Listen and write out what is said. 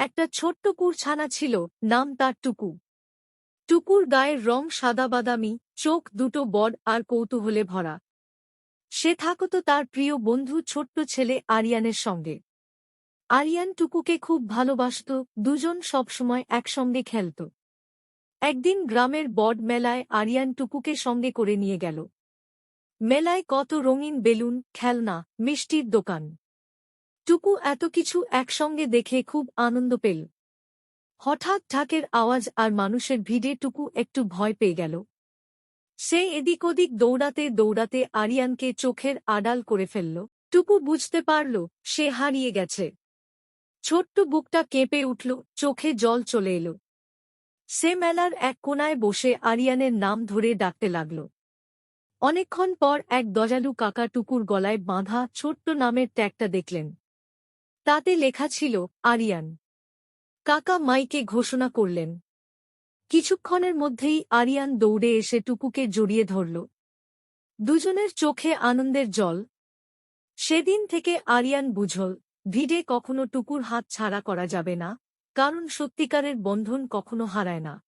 একটা ছোট্ট কুড়ছানা ছিল, নাম তার টুকু। টুকুর গায়ের রং সাদা বাদামি, চোখ দুটো বড় আর কৌতূহলে ভরা। সে থাকত তার প্রিয় বন্ধু ছোট্ট ছেলে আরিয়ানের সঙ্গে। আরিয়ান টুকুকে খুব ভালোবাসত, দুজন সবসময় একসঙ্গে খেলত। একদিন গ্রামের বড় মেলায় আরিয়ান টুকুকে সঙ্গে করে নিয়ে গেল। মেলায় কত রঙিন বেলুন, খেলনা, মিষ্টির দোকান। টুকু এত কিছু একসঙ্গে দেখে খুব আনন্দ পেল। হঠাৎ ঢাকের আওয়াজ আর মানুষের ভিড়ে টুকু একটু ভয় পেয়ে গেল। সে এদিক ওদিক দৌড়াতে দৌড়াতে আরিয়ানকে চোখের আড়াল করে ফেলল। টুকু বুঝতে পারল সে হারিয়ে গেছে। ছোট্ট বুকটা কেঁপে উঠল, চোখে জল চলে এলো। সে মেলার এক কোণায় বসে আরিয়ানের নাম ধরে ডাকতে লাগল। অনেকক্ষণ পর এক দয়ালু কাকা টুকুর গলায় বাঁধা ছোট্ট নামের ট্যাগটা দেখলেন। তাতে লেখা ছিল আরিয়ান। কাকা মাইকে ঘোষণা করলেন। কিছুক্ষণের মধ্যেই আরিয়ান দৌড়ে এসে টুকুকে জড়িয়ে ধরল। দুজনের চোখে আনন্দের জল। সেদিন থেকে আরিয়ান বুঝল, ভিড়ে কখনো টুকুর হাত ছাড়া করা যাবে না, কারণ সত্যিকারের বন্ধন কখনো হারায় না।